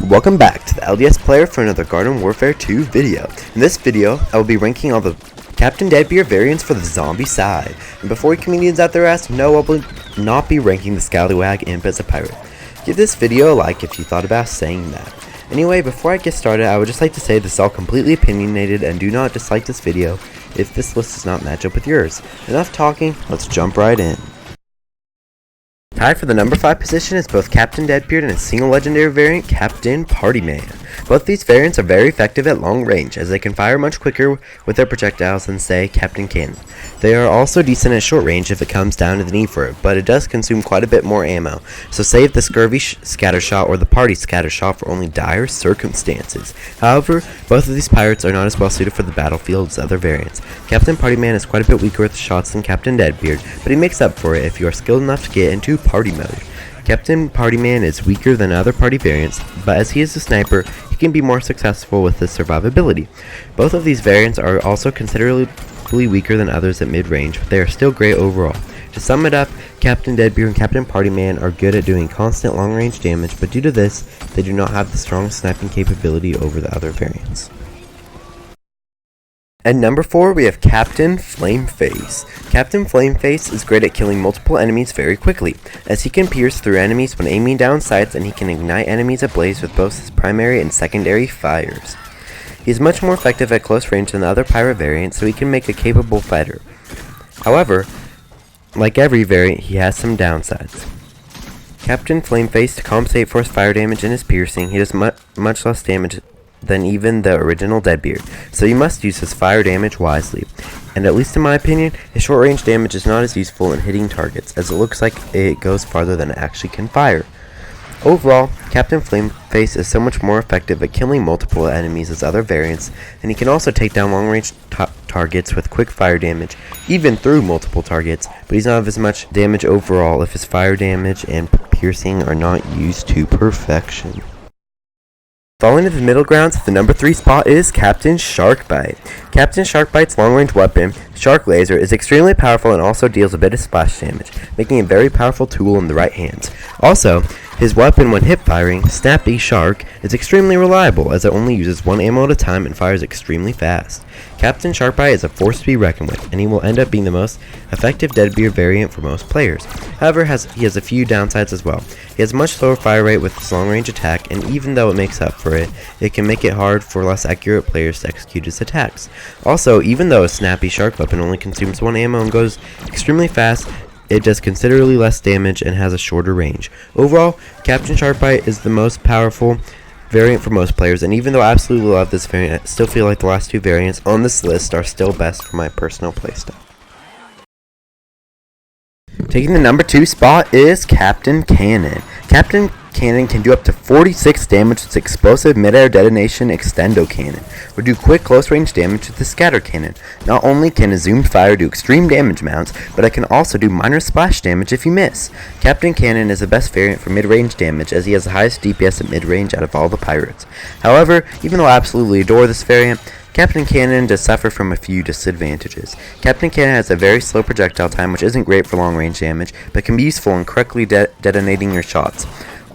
Welcome back to the LDS player for another Garden Warfare 2 video. In this video, I will be ranking all the Captain Deadbeard variants for the zombie side. And before you comedians out there ask, no, I will not be ranking the Scallywag Imp as a pirate. Give this video a like if you thought about saying that. Anyway, before I get started, I would just like to say this is all completely opinionated and do not dislike this video if this list does not match up with yours. Enough talking, let's jump right in. Tied for the number 5 position is both Captain Deadbeard and a single legendary variant, Captain Partyman. Both these variants are very effective at long range, as they can fire much quicker with their projectiles than, say, Captain Cannon. They are also decent at short range if it comes down to the need for it, but it does consume quite a bit more ammo, so save the Scurvy Scatter Shot or the Party Scatter Shot for only dire circumstances. However, both of these pirates are not as well suited for the battlefield as other variants. Captain Partyman is quite a bit weaker with shots than Captain Deadbeard, but he makes up for it if you are skilled enough to get into party mode. Captain Partyman is weaker than other party variants, but as he is a sniper, he can be more successful with his survivability. Both of these variants are also considerably weaker than others at mid-range, but they are still great overall. To sum it up, Captain Deadbeard and Captain Partyman are good at doing constant long-range damage, but due to this, they do not have the strongest sniping capability over the other variants. At number 4, we have Captain Flameface. Captain Flameface is great at killing multiple enemies very quickly, as he can pierce through enemies when aiming down sights, and he can ignite enemies ablaze with both his primary and secondary fires. He is much more effective at close range than the other pirate variants, so he can make a capable fighter. However, like every variant, he has some downsides. Captain Flameface, to compensate for his fire damage and his piercing, he does much less damage than even the original Deadbeard, so you must use his fire damage wisely. And at least in my opinion, his short range damage is not as useful in hitting targets, as it looks like it goes farther than it actually can fire. Overall, Captain Flameface is so much more effective at killing multiple enemies as other variants, and he can also take down long range targets with quick fire damage, even through multiple targets, but he's not of as much damage overall if his fire damage and piercing are not used to perfection. Falling to the middle grounds, the number 3 spot is Captain Sharkbite. Captain Sharkbite's long-range weapon, Shark Laser, is extremely powerful and also deals a bit of splash damage, making a very powerful tool in the right hands. Also, his weapon when hip firing, Snappy Shark, is extremely reliable as it only uses one ammo at a time and fires extremely fast. Captain Sharkbite is a force to be reckoned with, and he will end up being the most effective Deadbeard variant for most players. However, he has a few downsides as well. He has a much slower fire rate with his long-range attack, and even though it makes up for it, it can make it hard for less accurate players to execute his attacks. Also, even though a Snappy Shark weapon only consumes one ammo and goes extremely fast, it does considerably less damage and has a shorter range. Overall, Captain Sharkbite is the most powerful variant for most players, and even though I absolutely love this variant, I still feel like the last 2 variants on this list are still best for my personal playstyle. Taking the number 2 spot is Captain Cannon. Captain Cannon can do up to 46 damage with explosive mid-air detonation extendo cannon, or do quick close-range damage with the scatter cannon. Not only can a zoomed fire do extreme damage amounts, but it can also do minor splash damage if you miss. Captain Cannon is the best variant for mid-range damage, as he has the highest DPS at mid-range out of all the pirates. However, even though I absolutely adore this variant, Captain Cannon does suffer from a few disadvantages. Captain Cannon has a very slow projectile time, which isn't great for long-range damage, but can be useful in correctly detonating your shots.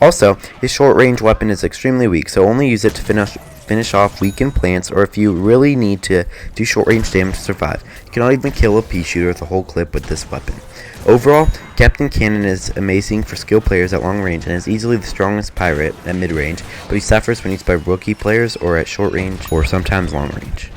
Also, his short-range weapon is extremely weak, so only use it to finish off weakened plants, or if you really need to do short-range damage to survive. You cannot even kill a pea shooter with a whole clip with this weapon. Overall, Captain Cannon is amazing for skilled players at long range and is easily the strongest pirate at mid-range, but he suffers when used by rookie players or at short range or sometimes long range.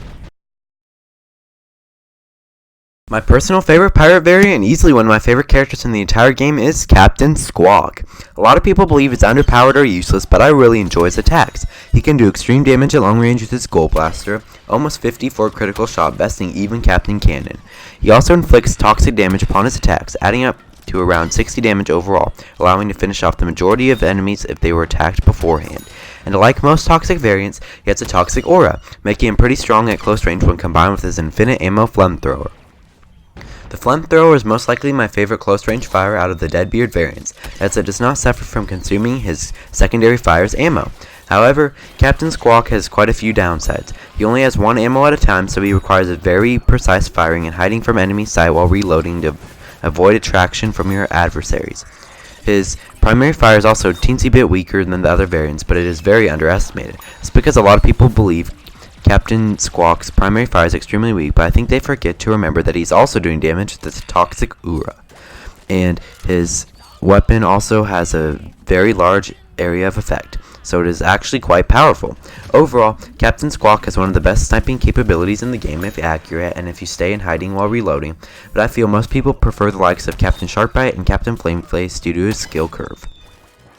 My personal favorite pirate variant, and easily one of my favorite characters in the entire game, is Captain Squawk. A lot of people believe he's underpowered or useless, but I really enjoy his attacks. He can do extreme damage at long range with his Gold Blaster, almost 50 for a critical shot, besting even Captain Cannon. He also inflicts toxic damage upon his attacks, adding up to around 60 damage overall, allowing to finish off the majority of enemies if they were attacked beforehand. And like most toxic variants, he has a toxic aura, making him pretty strong at close range when combined with his infinite ammo flamethrower. The flamethrower is most likely my favorite close-range fire out of the Deadbeard variants, as it does not suffer from consuming his secondary fire's ammo. However, Captain Squawk has quite a few downsides. He only has one ammo at a time, so he requires a very precise firing and hiding from enemy sight while reloading to avoid attraction from your adversaries. His primary fire is also a teensy bit weaker than the other variants, but it is very underestimated. It's because a lot of people believe Captain Squawk's primary fire is extremely weak, but I think they forget to remember that he's also doing damage with the toxic aura. And his weapon also has a very large area of effect, so it is actually quite powerful. Overall, Captain Squawk has one of the best sniping capabilities in the game if accurate and if you stay in hiding while reloading, but I feel most people prefer the likes of Captain Sharkbite and Captain Flameface due to his skill curve.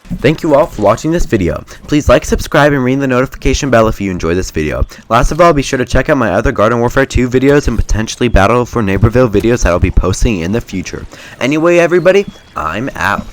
Thank you all for watching this video. Please like, subscribe, and ring the notification bell if you enjoy this video. Last of all, be sure to check out my other Garden Warfare 2 videos and potentially Battle for Neighborville videos that I'll be posting in the future. Anyway, everybody, I'm out.